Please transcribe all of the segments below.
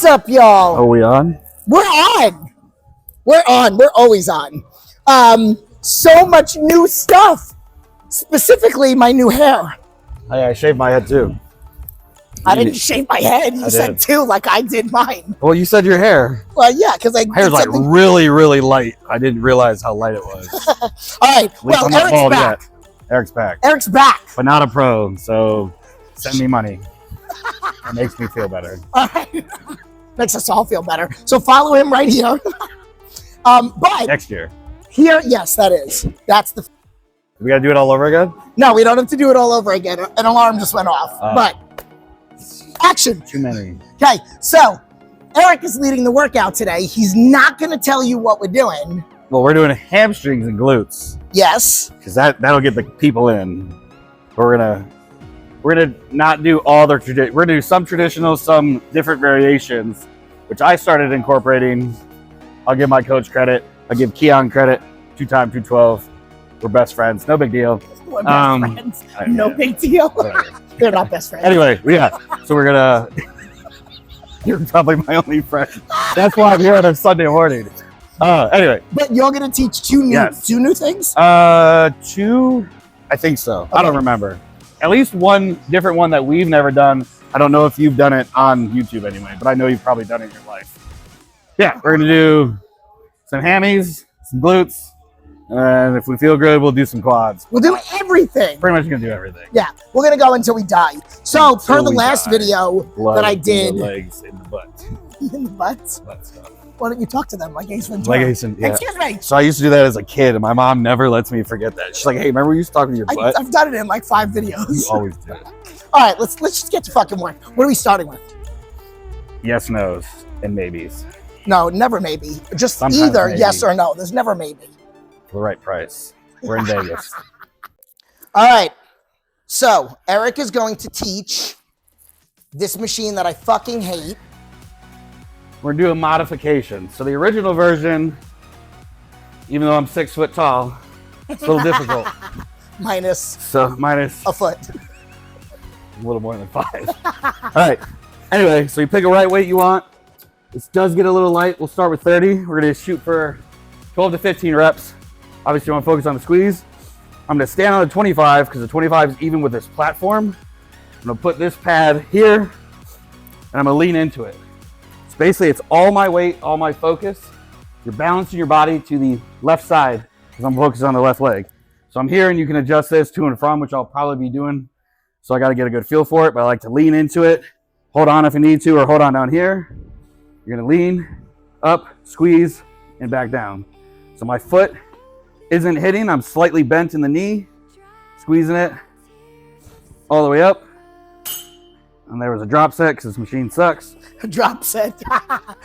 up, y'all? Are we on? We're on. We're on. We're always on. So much new stuff. Specifically, my new hair. I shaved my head too. I didn't shave my head. You said too, like I did mine. Well, you said your hair. Well, yeah, because I hair's like really, really light. I didn't realize how light it was. All right. Well, Eric's back. Yet. Eric's back. Eric's back. But not a pro, so send me money. It makes me feel better. All right. Makes us all feel better. So follow him right here. But next year. Here, yes, that is. That's the. We gotta do it all over again? No, we don't have to do it all over again. An alarm just went off. But action. Too many. Okay, so Eric is leading the workout today. He's not going to tell you what we're doing. Well, we're doing hamstrings and glutes. Yes. Because that'll get the people in. We're gonna not do all their tradition. We're gonna do some traditional, some different variations, which I started incorporating. I'll give my coach credit. I'll give Keon credit. 2x 212. We're best friends. No big deal. We're best friends. No big deal. They're not best friends. Anyway, yeah. So we're gonna. You're probably my only friend. That's why I'm here on a Sunday morning. Anyway. But you're gonna teach two new things? Two. I think so. Okay. I don't remember. At least one different one that we've never done. I don't know if you've done it on YouTube anyway, but I know you've probably done it in your life. Yeah, we're gonna do some hammies, some glutes, and if we feel good, we'll do some quads. We'll do everything. Pretty much gonna do everything. Yeah, we're gonna go until we die. So per the last video that I did, in the legs, in the butt, in the butt stuff. Why don't you talk to them like Ace Ventura? Like Ace, yeah. Excuse me. So I used to do that as a kid, and my mom never lets me forget that. She's like, "Hey, remember you used to talk to your butt?" I've done it in like 5 videos. You always do. All right, let's just get to fucking work. What are we starting with? Yes, no's, and maybes. No, never maybe. Just Sometimes either maybe. Yes or no. There's never maybe. For the right price. We're in Vegas. All right. So Eric is going to teach this machine that I fucking hate. We're doing modifications. So the original version, even though I'm 6 foot tall, it's a little difficult. Minus a foot. A little more than 5. All right. Anyway, so you pick a right weight you want. This does get a little light. We'll start with 30. We're going to shoot for 12 to 15 reps. Obviously, you want to focus on the squeeze. I'm going to stand on the 25 because the 25 is even with this platform. I'm going to put this pad here, and I'm going to lean into it. So basically, it's all my weight, all my focus. You're balancing your body to the left side because I'm focused on the left leg. So I'm here, and you can adjust this to and from, which I'll probably be doing. So I got to get a good feel for it, but I like to lean into it, hold on if you need to, or hold on down here. You're going to lean, up, squeeze, and back down. So my foot isn't hitting. I'm slightly bent in the knee, squeezing it all the way up. And there was a drop set because this machine sucks. A drop set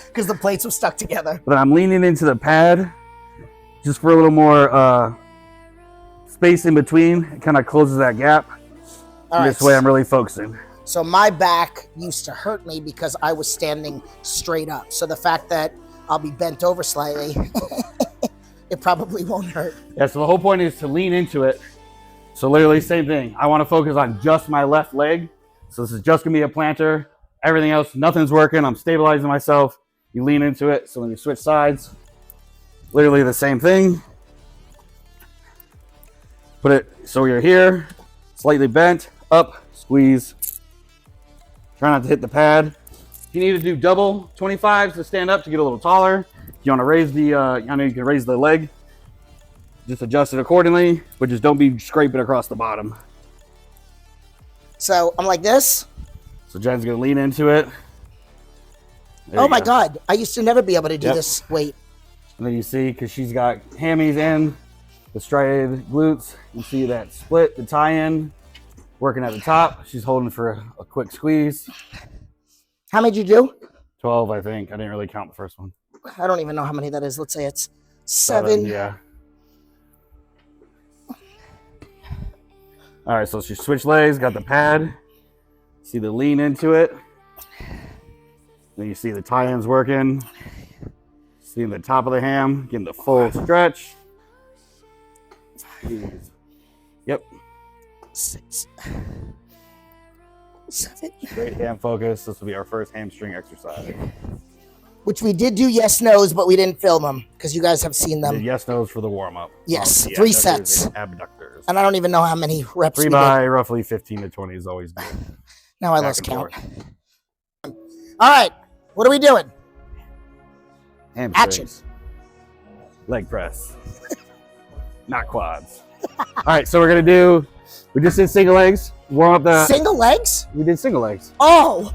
because the plates were stuck together. But I'm leaning into the pad just for a little more space in between. It kind of closes that gap. This way I'm really focusing. So my back used to hurt me because I was standing straight up. So the fact that I'll be bent over slightly, it probably won't hurt. Yeah, so the whole point is to lean into it. So literally same thing. I want to focus on just my left leg. So this is just going to be a planter. Everything else, nothing's working. I'm stabilizing myself. You lean into it. So when you switch sides, literally the same thing. Put it so you're here, slightly bent, up, squeeze. Try not to hit the pad. If you need to do double 25s to stand up to get a little taller, if you want to raise the, I know you can raise the leg, just adjust it accordingly, but just don't be scraping across the bottom. So I'm like this. So Jen's gonna lean into it. Oh my God, I used to never be able to do this weight. And then you see, because she's got hammies and the striated glutes, you see that split, the tie-in, working at the top. She's holding for a quick squeeze. How many did you do? 12, I think. I didn't really count the first one. I don't even know how many that is. Let's say it's 7. Yeah. All right, so she switched legs, got the pad. See the lean into it. Then you see the tie-ins working. Seeing the top of the ham, getting the full stretch. Yep. 6, 7. Great ham focus. This will be our first hamstring exercise. Which we did do yes, no's, but we didn't film them because you guys have seen them. The yes, no's for the warm up. Yes, The 3 adductors sets. and abductors. And I don't even know how many reps 3 we by did. roughly 15 to 20 is always good. Now I Back lost and count. forth. All right, what are we doing? Hamstrings. Leg press. Not quads. All right, so we're going to do, we just did single legs. Warm up the. Single legs? We did single legs. Oh,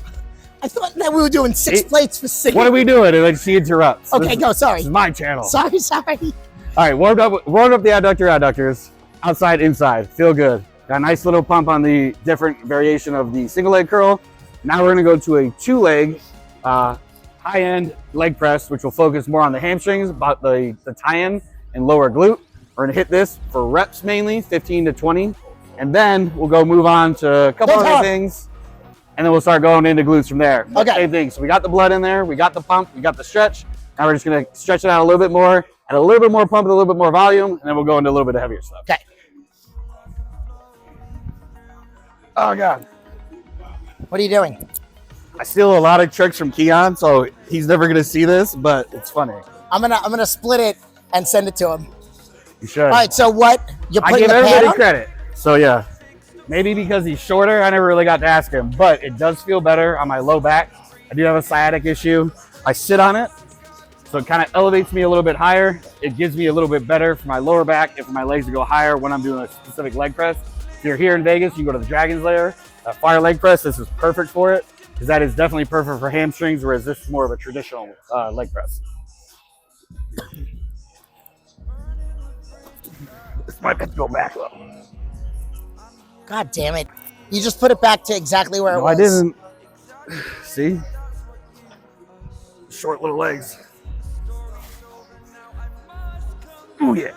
I thought that we were doing 6 plates for single. What are we doing? And then she interrupts. Okay, go, sorry. This is my channel. Sorry. All right, warmed up the adductors. Outside, inside. Feel good. Got a nice little pump on the different variation of the single leg curl. Now we're going to go to a 2-leg high-end leg press, which will focus more on the hamstrings, about the tie-in and lower glute. We're going to hit this for reps mainly, 15 to 20. And then we'll go move on to a couple other things. And then we'll start going into glutes from there. Okay. Same thing. So we got the blood in there. We got the pump. We got the stretch. Now we're just going to stretch it out a little bit more, add a little bit more pump with a little bit more volume, and then we'll go into a little bit of heavier stuff. Okay. Oh, God. What are you doing? I steal a lot of tricks from Keon, so he's never going to see this, but it's funny. I'm gonna split it and send it to him. You should. All right, so what? You're I putting give the pad everybody on? credit. So, yeah. Maybe because he's shorter, I never really got to ask him, but it does feel better on my low back. I do have a sciatic issue. I sit on it, so it kind of elevates me a little bit higher. It gives me a little bit better for my lower back and for my legs to go higher when I'm doing a specific leg press. If you're here in Vegas, you go to the Dragon's Lair, fire leg press. This is perfect for it because that is definitely perfect for hamstrings, whereas this is more of a traditional leg press. This might have to go back though. God damn it. You just put it back to exactly where it No, was. I didn't. See? Short little legs. Oh, yeah.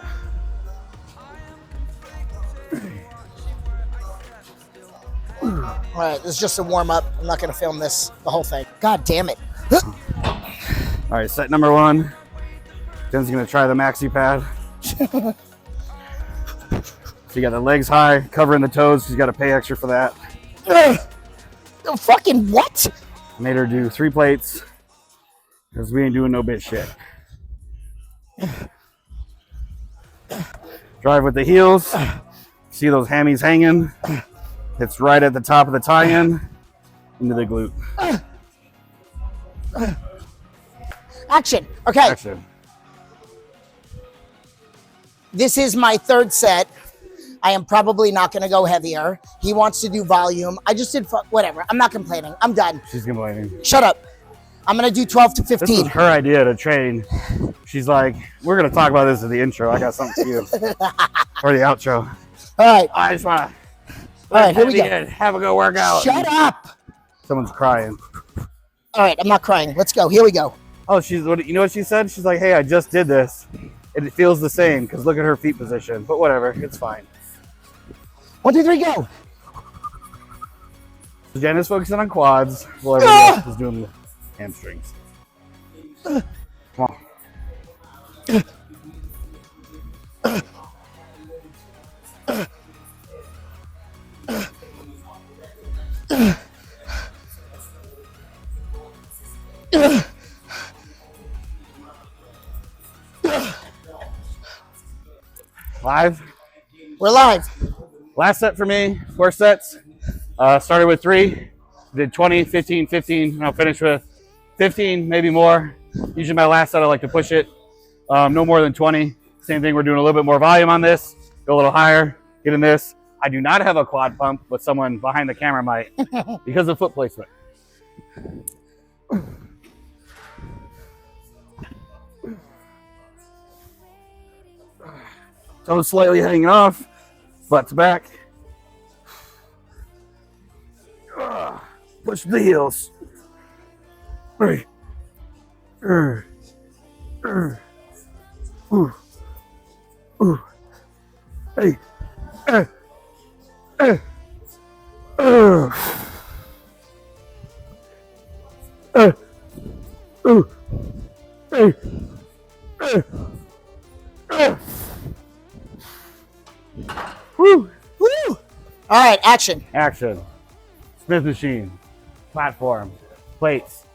All right, this is just a warm up. I'm not going to film this, the whole thing. God damn it. All right, set number 1. Jen's going to try the maxi pad. So you got the legs high, covering the toes. She's got to pay extra for that. Fucking what? Made her do 3 plates because we ain't doing no bitch shit. Drive with the heels. See those hammies hanging? It's right at the top of the tie-in into the glute. Action. Okay. Action. This is my 3rd set. I am probably not going to go heavier. He wants to do volume. I just did whatever. I'm not complaining. I'm done. She's complaining. Shut up. I'm going to do 12 to 15. This was her idea to train. She's like, we're going to talk about this at the intro. I got something for you. Or the outro. All right. I just want to All right, here we go. have a good workout. Shut up. Someone's crying. All right, I'm not crying. Let's go. Here we go. Oh, you know what she said? She's like, hey, I just did this. It feels the same because look at her feet position. But whatever, it's fine. 1, 2, 3, go. So Jen is focusing on quads while everyone else is doing the hamstrings. Come on. Live? We're live. Last set for me, 4 sets. Started with 3, did 20, 15, 15, and I'll finish with 15, maybe more. Usually my last set, I like to push it. No more than 20. Same thing, we're doing a little bit more volume on this. Go a little higher, get in this. I do not have a quad pump, but someone behind the camera might because of foot placement. Toes slightly hanging off, butt's back. Push the heels. Hey. Hey. Woo. All right, action. Action. Smith machine, platform, plates,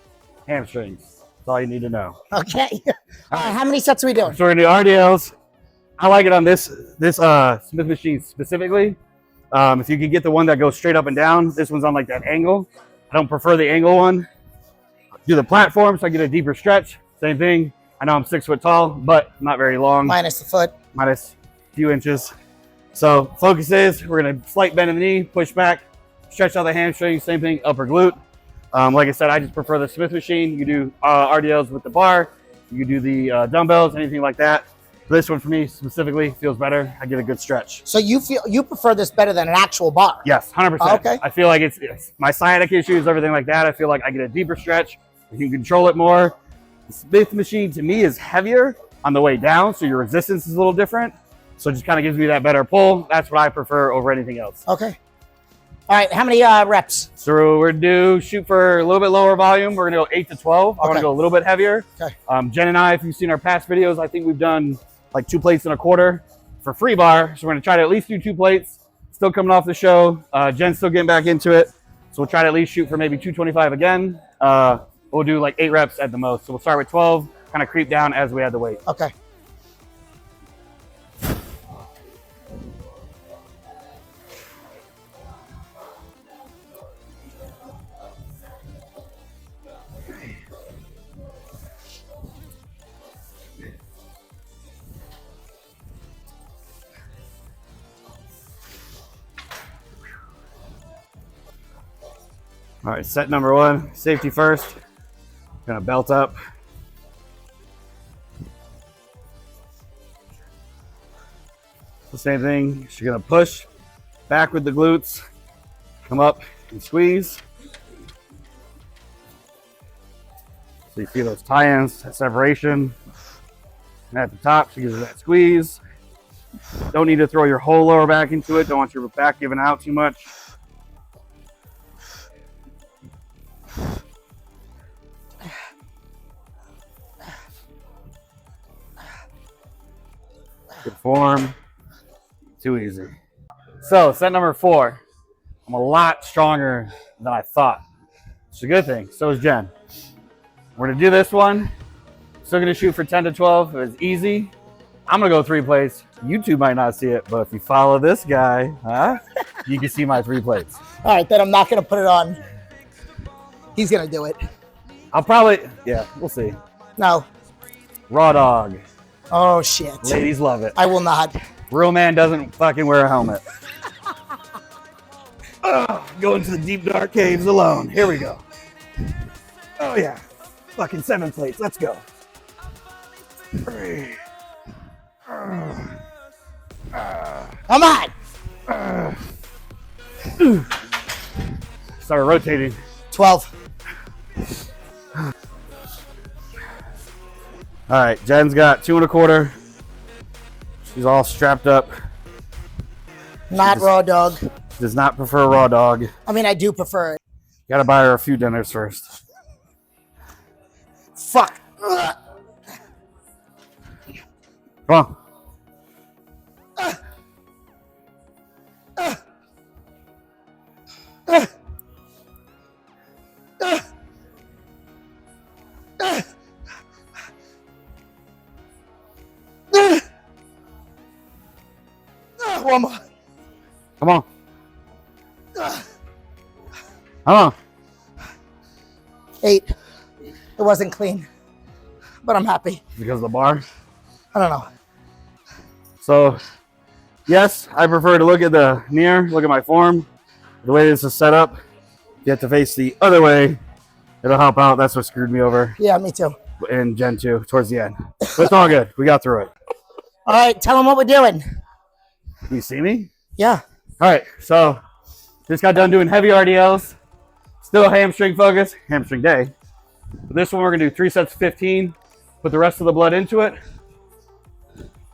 hamstrings. That's all you need to know. Okay. All right, how many sets are we doing? So we're gonna do RDLs. I like it on this Smith machine specifically. If you could get the one that goes straight up and down, this one's on like that angle. I don't prefer the angle one. Do the platform so I get a deeper stretch. Same thing. I know I'm 6 foot tall, but not very long. Minus the foot. Minus a few inches. So focus is we're gonna slight bend in the knee, push back, stretch out the hamstring. Same thing, upper glute. Like I said, I just prefer the Smith machine. You do RDLs with the bar. You do the dumbbells, anything like that. This one for me specifically feels better. I get a good stretch. So you prefer this better than an actual bar? Yes, 100%. Oh, okay. I feel like it's my sciatic issues, everything like that. I feel like I get a deeper stretch. You can control it more. The Smith machine to me is heavier on the way down, so your resistance is a little different. So it just kind of gives me that better pull. That's what I prefer over anything else. Okay. All right, how many reps? So we're due shoot for a little bit lower volume. We're gonna go 8 to 12. I want to go a little bit heavier. Okay. Jen and I, if you've seen our past videos, I think we've done like 2 plates and a quarter for free bar. So we're gonna try to at least do 2 plates. Still coming off the show. Jen's still getting back into it. So we'll try to at least shoot for maybe 225 again. We'll do like 8 reps at the most. So we'll start with 12, kind of creep down as we add the weight. Okay. All right, set number 1, safety first. Gonna belt up. The same thing, you're gonna push back with the glutes, come up and squeeze. So you feel those tie-ins, that separation. And at the top, she gives you that squeeze. Don't need to throw your whole lower back into it. Don't want your back giving out too much. Good form. Too easy. So set number 4. I'm a lot stronger than I thought. It's a good thing. So is Jen. We're gonna do this one. Still gonna shoot for 10 to 12. It's easy. I'm gonna go 3 plates. You two might not see it, but if you follow this guy, you can see my 3 plates. All right, then I'm not gonna put it on. He's gonna do it. I'll probably, yeah, we'll see. No. Raw dog. Oh shit. Ladies love it. I will not. Real man doesn't fucking wear a helmet. Going to the deep dark caves alone. Here we go. Oh yeah. Fucking 7 plates. Let's go. 3. Come on. Start rotating. 12. All right, Jen's got 2 1/4. She's all strapped up. Not raw dog. Does not prefer raw dog. I mean, I do prefer it. Gotta buy her a few dinners first. Fuck. Come on. One more. Come on. Come on. 8. It wasn't clean, but I'm happy. Because of the bar? I don't know. So, yes, I prefer to look at the mirror, look at my form. The way this is set up, you have to face the other way. It'll help out. That's what screwed me over. Yeah, me too. And Gen 2 towards the end. But it's all good. We got through it. All right, tell them what we're doing. You see me? Yeah. All right, so just got done doing heavy RDLs. Still hamstring focus, hamstring day. But this one we're gonna do 3 sets of 15. Put the rest of the blood into it.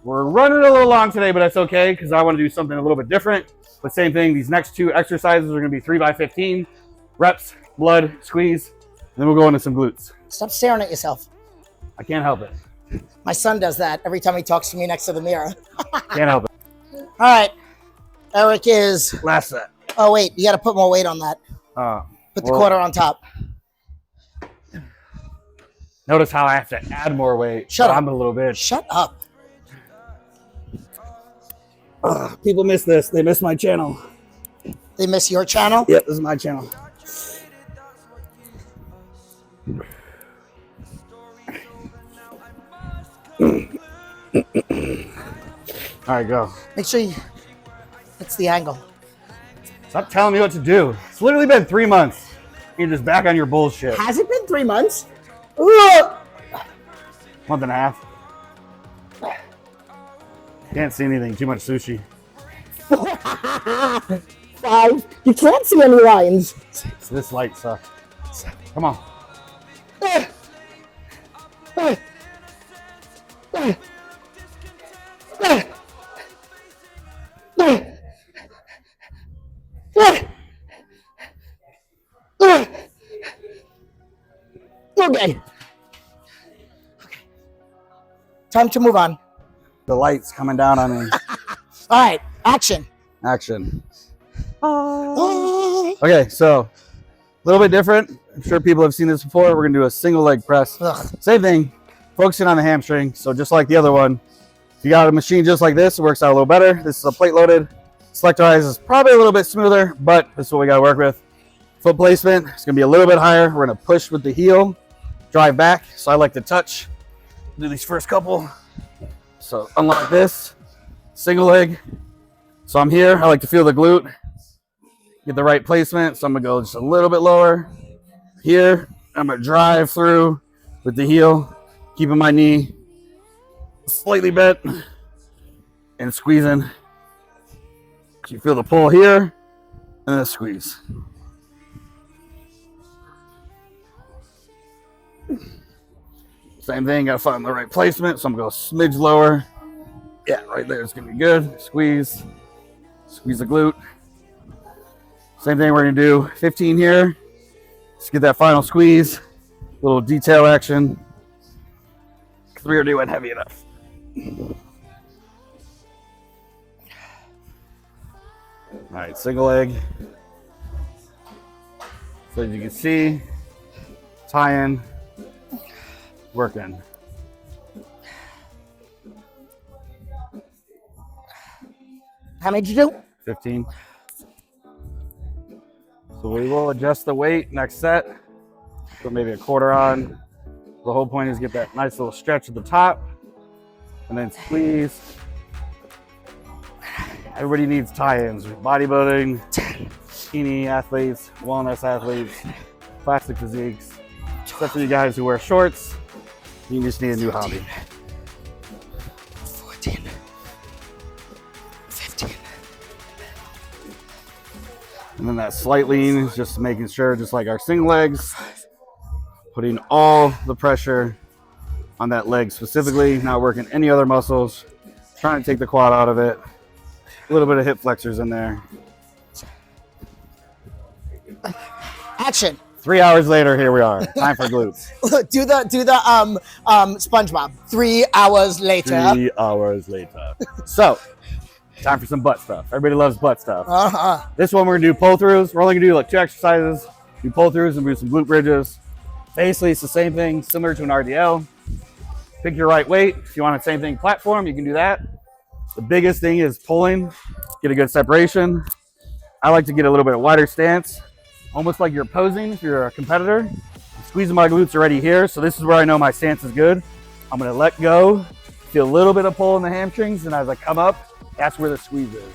We're running a little long today, but that's okay because I want to do something a little bit different. But same thing, these next 2 exercises are gonna be 3 by 15 reps, blood, squeeze, and then we'll go into some glutes. Stop staring at yourself. I can't help it. My son does that every time he talks to me next to the mirror. Can't help it. All right. Eric is... Last set. Oh, wait. You got to put more weight on that. Put the quarter on top. Notice how I have to add more weight. Shut up. I'm a little bit. Shut up. People miss this. They miss my channel. They miss your channel? Yep, this is my channel. All right, go. Make sure you, that's the angle. Stop telling me what to do. It's literally been 3 months. You're just back on your bullshit. Has it been 3 months? Month and a half. Can't see anything. Too much sushi. 5. You can't see any lines. So this light sucks. Come on. Okay. Time to move on. The light's coming down on me. All right, action. Action. Okay, so a little bit different. I'm sure people have seen this before. We're gonna do a single leg press. Ugh. Same thing, focusing on the hamstring. So just like the other one, if you got a machine just like this, it works out a little better. This is a plate loaded. Selector eyes is probably a little bit smoother, but this is what we gotta work with. Foot placement, it's gonna be a little bit higher. We're gonna push with the heel, drive back. So I like to touch, do these first couple. So unlock this, single leg. So I'm here, I like to feel the glute, get the right placement. So I'm gonna go just a little bit lower. Here, I'm gonna drive through with the heel, keeping my knee slightly bent and squeezing. You feel the pull here and then squeeze. Same thing, gotta find the right placement. So I'm gonna go smidge lower. Yeah, right there, it's gonna be good. Squeeze, squeeze the glute. Same thing we're gonna do 15 here. Let's get that final squeeze. Little detail action. 'Cause we already went heavy enough. All right, single leg. So as you can see, tie-in, working. How many did you do? 15. So we will adjust the weight next set. Put maybe a quarter on. The whole point is get that nice little stretch at the top and then squeeze. Everybody needs tie-ins. Bodybuilding, bikini athletes, wellness athletes, plastic physiques. Except for you guys who wear shorts, you just need a new hobby. 14. 15. And then that slight lean is just making sure, just like our single legs, putting all the pressure on that leg specifically, not working any other muscles, trying to take the quad out of it. A little bit of hip flexors in there. Action. 3 hours later, here we are. Time for glutes. do the SpongeBob. 3 hours later. 3 hours later. So, time for some butt stuff. Everybody loves butt stuff. This one we're gonna do pull throughs. We're only gonna do like 2 exercises. Do pull throughs and do some glute bridges. Basically, it's the same thing, similar to an RDL. Pick your right weight. If you want the same thing platform, you can do that. The biggest thing is pulling, get a good separation. I like to get a little bit wider stance, almost like you're posing if you're a competitor. Squeezing my glutes already here, so this is where I know my stance is good. I'm gonna let go, feel a little bit of pull in the hamstrings, and as I come up, that's where the squeeze is.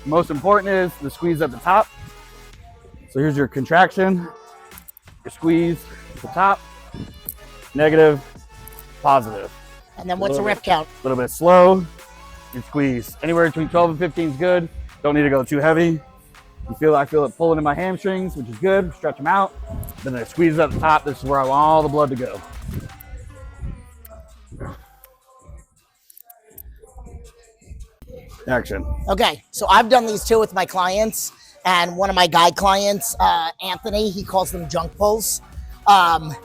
Most important is the squeeze at the top. So here's your contraction, your squeeze at the top, negative, positive. And then what's the rep count? A little bit slow, and squeeze. Anywhere between 12 and 15 is good. Don't need to go too heavy. I feel it pulling in my hamstrings, which is good. Stretch them out. Then I squeeze at the top. This is where I want all the blood to go. Action. Okay, so I've done these too with my clients, and one of my guy clients, Anthony, he calls them junk pulls.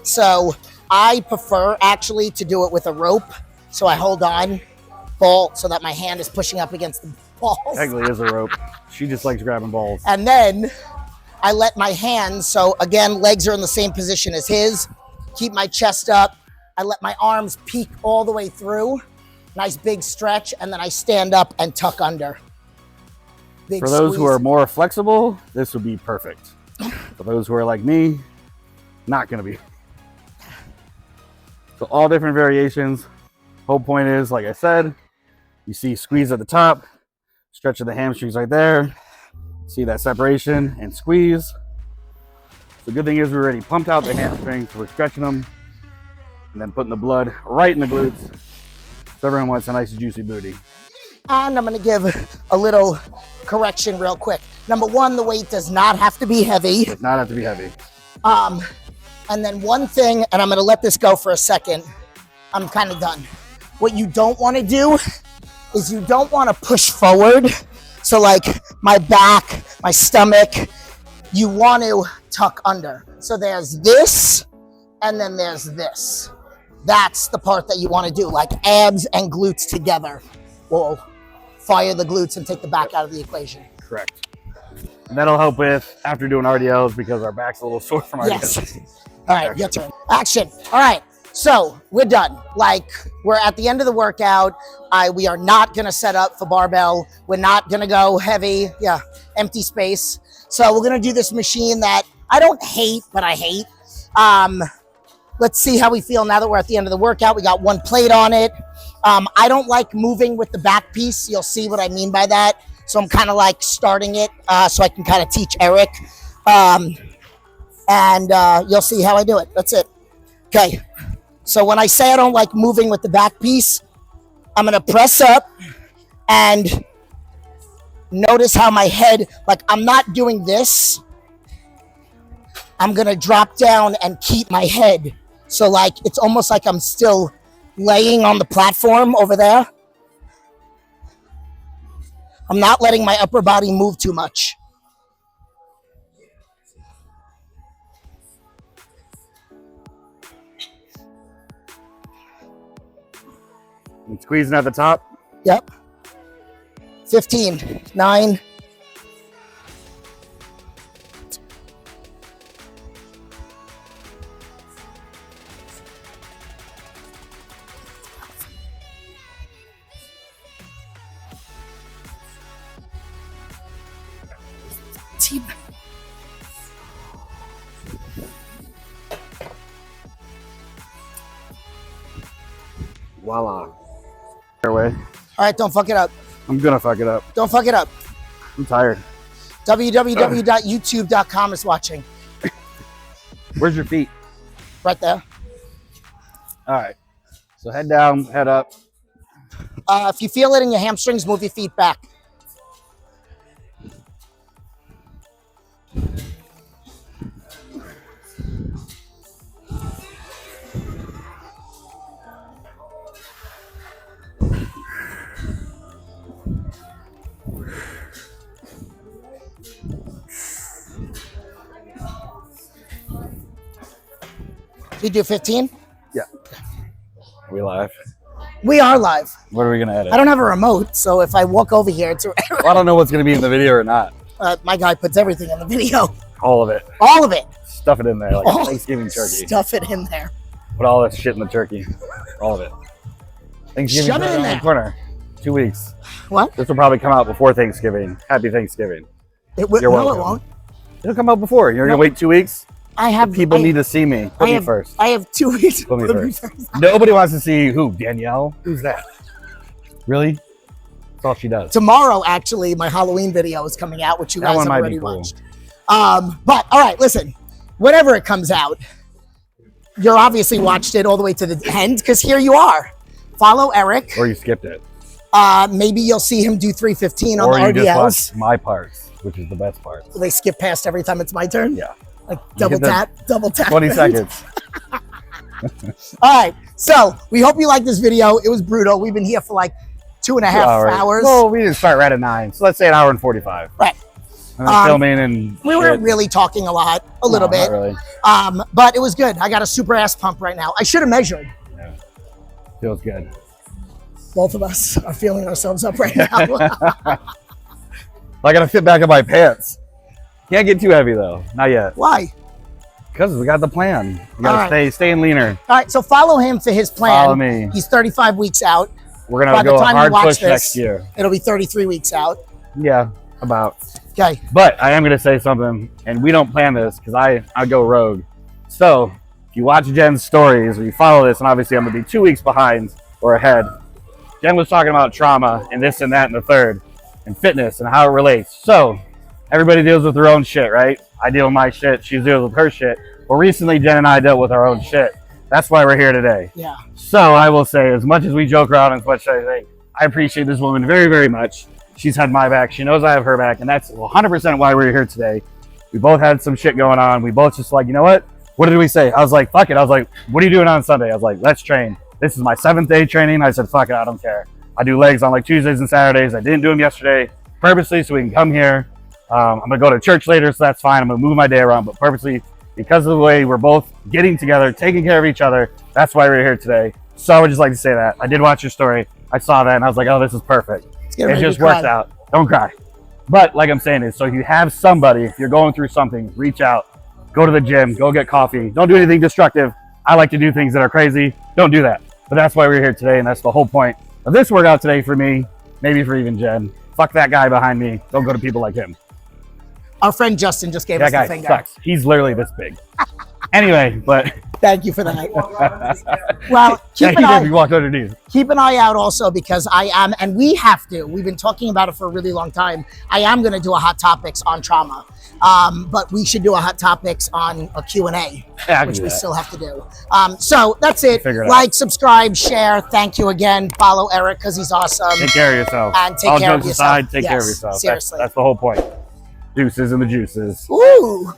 So I prefer actually to do it with a rope. So I hold on, ball, so that my hand is pushing up against the balls. Egley is a rope. She just likes grabbing balls. And then I let my hands, so again, legs are in the same position as his. Keep my chest up. I let my arms peek all the way through. Nice big stretch, and then I stand up and tuck under. Big For those squeeze. who are more flexible, this would be perfect. For those who are like me, not gonna be. So all different variations. Whole point is, like I said, you see squeeze at the top, stretch of the hamstrings right there. See that separation and squeeze. The good thing is we already pumped out the hamstrings, so we're stretching them and then putting the blood right in the glutes. So everyone wants a nice juicy booty. And I'm gonna give a little correction real quick. Number one, the weight does not have to be heavy. It does not have to be heavy. And then one thing, and I'm gonna let this go for a second. I'm kind of done. What you don't wanna do is you don't wanna push forward. So like my back, my stomach, you want to tuck under. So there's this, and then there's this. That's the part that you want to do, like abs and glutes together will fire the glutes and take the back out of the equation. Correct. And that'll help with after doing RDLs because our back's a little sore from RDLs. Yes. All right, your turn. Action. All right. So we're done. Like we're at the end of the workout. We are not gonna set up for barbell. We're not gonna go heavy. Yeah, empty space. So we're gonna do this machine that I don't hate, but I hate. Let's see how we feel now that we're at the end of the workout. We got one plate on it. I don't like moving with the back piece. You'll see what I mean by that. So I'm kind of like starting it so I can kind of teach Eric. You'll see how I do it. That's it. Okay. So when I say I don't like moving with the back piece, I'm gonna press up and notice how my head, like I'm not doing this. I'm gonna drop down and keep my head. So like, it's almost like I'm still laying on the platform over there. I'm not letting my upper body move too much. And squeezing at the top. Yep. 15, 9. Voila. Way. All right, don't fuck it up. I'm gonna fuck it up. Don't fuck it up. I'm tired. www.youtube.com is watching. Where's your feet? Right there. All right. So head down, head up. If you feel it in your hamstrings, move your feet back. You do 15? Yeah. Are we live? We are live. What are we gonna edit? I don't have a remote, so if I walk over here, it's Well, I don't know what's gonna be in the video or not. my guy puts everything in the video. All of it. All of it. Stuff it in there like All a Thanksgiving turkey. Stuff it in there. Put all that shit in the turkey. All of it. Thanksgiving Shove it in around there. the corner. 2 weeks. What? This will probably come out before Thanksgiving. Happy Thanksgiving. It will. You're No, it welcome. won't. It'll come out before. You're No. gonna wait 2 weeks? I have People need to see me. Put me have, first. I have 2 weeks. Put me first. Nobody wants to see who? Danielle? Who's that? Really? That's all she does. Tomorrow, actually, my Halloween video is coming out, which you That guys one have might already be cool. watched. But all right, listen. Whenever it comes out, you're obviously watched it all the way to the end because here you are. Follow Eric. Or you skipped it. Maybe you'll see him do 315 on Or the you just RDLs. watched my parts, which is the best part. Will they skip past every time it's my turn? Yeah. Like double hit the tap, double tap. 20 seconds. All right. So we hope you like this video. It was brutal. We've been here for like 2.5 hours. Well, we didn't start right at 9, so let's say an hour and 45. Right. And then filming and We weren't really talking a lot, a little bit. Not really. But it was good. I got a super ass pump right now. I should have measured. Yeah. Feels good. Both of us are feeling ourselves up right now. I gotta fit back in my pants. Can't get too heavy though. Not yet. Why? Because we got the plan. We gotta All right. stay leaner. All right, so follow him for his plan. Follow me. He's 35 weeks out. We're By gonna the go a time you hard watch push this, next year. It'll be 33 weeks out. Yeah, about. Okay. But I am gonna say something, and we don't plan this because I go rogue. So if you watch Jen's stories or you follow this, and obviously I'm gonna be 2 weeks behind or ahead. Jen was talking about trauma and this and that and the third, and fitness and how it relates. So everybody deals with their own shit, right? I deal with my shit. She deals with her shit. Well, recently Jen and I dealt with our own shit. That's why we're here today. Yeah. So I will say, as much as we joke around, as much as I think, I appreciate this woman very, very much. She's had my back. She knows I have her back. And that's 100% why we're here today. We both had some shit going on. We both just like, you know what? What did we say? I was like, fuck it. I was like, what are you doing on Sunday? I was like, let's train. This is my 7th day training. I said, fuck it. I don't care. I do legs on like Tuesdays and Saturdays. I didn't do them yesterday purposely so we can come here. I'm going to go to church later, so that's fine. I'm going to move my day around, but purposely because of the way we're both getting together, taking care of each other, that's why we're here today. So I would just like to say that. I did watch your story. I saw that and I was like, oh, this is perfect. It just worked out. Don't cry. But like I'm saying is, so if you have somebody, if you're going through something, reach out, go to the gym, go get coffee. Don't do anything destructive. I like to do things that are crazy. Don't do that. But that's why we're here today. And that's the whole point of this workout today for me, maybe for even Jen. Fuck that guy behind me. Don't go to people like him. Our friend Justin just gave us the finger. Sucks. He's literally this big. Anyway, but thank you for that. Well, keep an eye out also because I am, and we have to, we've been talking about it for a really long time. I am going to do a hot topics on trauma, but we should do a hot topics on a Q&A, which we still have to do. So that's it. Like, subscribe, share. Thank you again. Follow Eric because he's awesome. Take care of yourself. And take care of yourself. Aside, take care of yourself. Seriously. That's the whole point. Deuces and the juices. Ooh.